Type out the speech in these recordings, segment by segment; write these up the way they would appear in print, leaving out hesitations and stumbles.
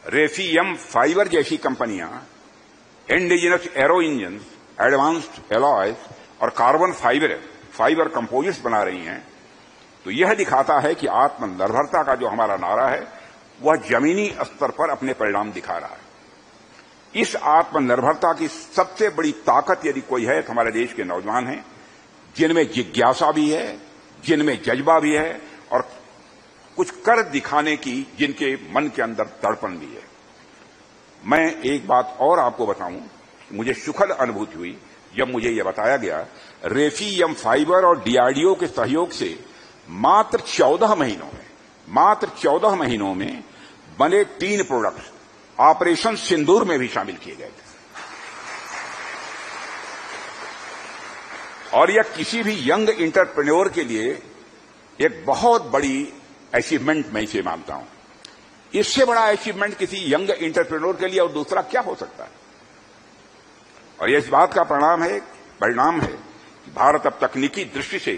रेफियम fibre जैसी कंपनियां indigenous arrow engine, advanced alloys और कार्बन फाइबर कंपोजिट्स बना रही हैं, तो यह दिखाता है कि आत्मनिर्भरता का जो हमारा नारा है वह जमीनी स्तर पर अपने परिणाम दिखा रहा है। इस आत्मनिर्भरता की सबसे बड़ी ताकत यदि कोई है तो हमारे देश के नौजवान हैं, जिनमें जिज्ञासा भी है, जिनमें जज्बा भी है और कुछ कर दिखाने की जिनके मन के अंदर तड़पन भी है। मैं एक बात और आपको बताऊं, मुझे सुखद अनुभूति हुई जब मुझे यह बताया गया, रेफियम फाइबर और डीआरडीओ के सहयोग से मात्र 14 महीनों में बने 3 प्रोडक्ट्स ऑपरेशन सिंदूर में भी शामिल किए गए थे। और यह किसी भी यंग एंटरप्रेन्योर के लिए एक बहुत बड़ी अचीवमेंट मैं इसे मानता हूं। इससे बड़ा अचीवमेंट किसी यंग एंटरप्रेन्योर के लिए और दूसरा क्या हो सकता है। और यह इस बात का परिणाम है कि भारत अब तकनीकी दृष्टि से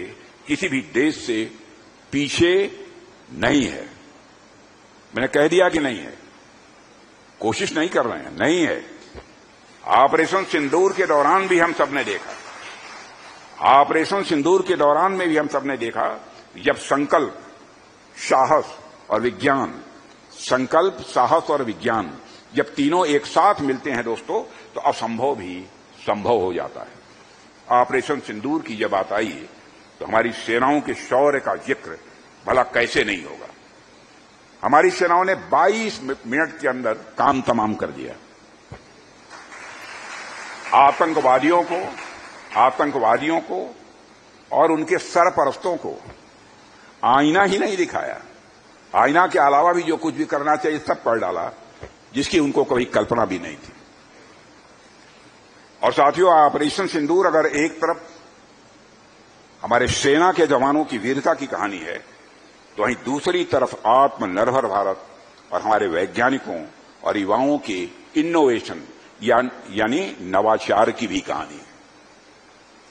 किसी भी देश से पीछे नहीं है। मैंने कह दिया कि नहीं है, कोशिश नहीं कर रहे हैं, नहीं है। ऑपरेशन सिंदूर के दौरान भी हम सबने देखा, ऑपरेशन सिंदूर के दौरान में भी हम सबने देखा, जब संकल्प, साहस और विज्ञान जब तीनों एक साथ मिलते हैं दोस्तों, तो असंभव भी संभव हो जाता है। ऑपरेशन सिंदूर की जब बात आई तो हमारी सेनाओं के शौर्य का जिक्र भला कैसे नहीं होगा। हमारी सेनाओं ने 22 मिनट के अंदर काम तमाम कर दिया। आतंकवादियों को और उनके सरपरस्तों को आईना ही नहीं दिखाया, आईना के अलावा भी जो कुछ भी करना चाहिए सब कर डाला, जिसकी उनको कभी कल्पना भी नहीं थी। और साथियों, ऑपरेशन सिंदूर अगर एक तरफ हमारे सेना के जवानों की वीरता की कहानी है, तो वहीं दूसरी तरफ आत्मनिर्भर भारत और हमारे वैज्ञानिकों और युवाओं के इनोवेशन यानी नवाचार की भी कहानी है।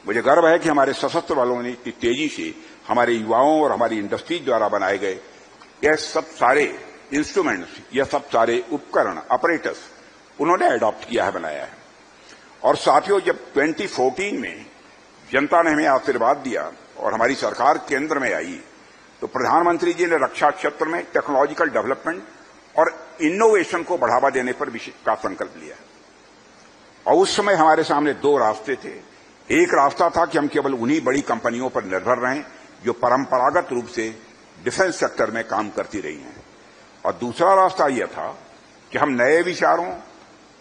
मुझे गर्व है कि हमारे सशस्त्र बलों ने इतनी तेजी से हमारे युवाओं और हमारी इंडस्ट्री द्वारा बनाए गए यह सब सारे इंस्ट्रूमेंट्स, यह सब सारे उपकरण, ऑपरेटर्स उन्होंने अडॉप्ट किया है, बनाया है। और साथियों, जब 2014 में जनता ने हमें आशीर्वाद दिया और हमारी सरकार केंद्र में आई, तो प्रधानमंत्री जी ने रक्षा क्षेत्र में टेक्नोलॉजिकल डेवलपमेंट और इनोवेशन को बढ़ावा देने पर का संकल्प लिया। और उस समय हमारे सामने 2 रास्ते थे। एक रास्ता था कि हम केवल उन्हीं बड़ी कंपनियों पर निर्भर रहें जो परंपरागत रूप से डिफेंस सेक्टर में काम करती रही हैं, और दूसरा रास्ता यह था कि हम नए विचारों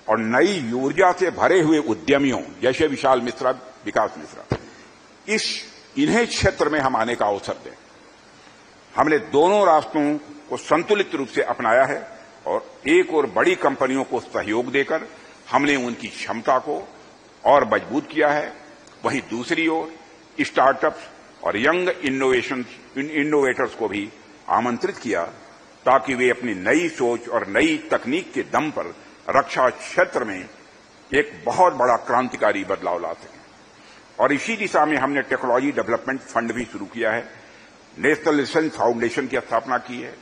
और नई ऊर्जा से भरे हुए उद्यमियों जैसे विशाल मिश्रा, विकास मिश्रा, इन्हें क्षेत्र में हम आने का अवसर दें। हमने दोनों रास्तों को संतुलित रूप से अपनाया है और एक और बड़ी कंपनियों को सहयोग देकर हमने उनकी क्षमता को और मजबूत किया है, वहीं दूसरी ओर स्टार्टअप्स और यंग इनोवेटर्स को भी आमंत्रित किया ताकि वे अपनी नई सोच और नई तकनीक के दम पर रक्षा क्षेत्र में एक बहुत बड़ा क्रांतिकारी बदलाव ला सकें। और इसी दिशा में हमने टेक्नोलॉजी डेवलपमेंट फंड भी शुरू किया है, नेशनल रिसर्च फाउंडेशन की स्थापना की है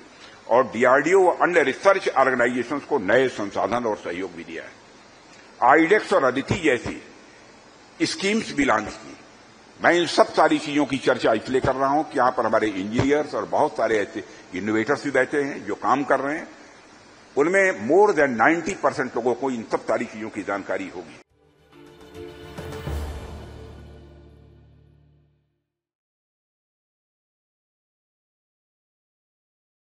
और डीआरडीओ व अन्य रिसर्च ऑर्गेनाइजेशंस को नए संसाधन और सहयोग भी दिया है। आईडेक्स और अदिति जैसी स्कीम्स भी लॉन्च की। मैं इन सब सारी चीजों की चर्चा इसलिए कर रहा हूं कि यहां पर हमारे इंजीनियर्स और बहुत सारे ऐसे इनोवेटर्स भी बैठे हैं जो काम कर रहे हैं। उनमें मोर देन 90% लोगों को इन सब सारी चीजों की जानकारी होगी।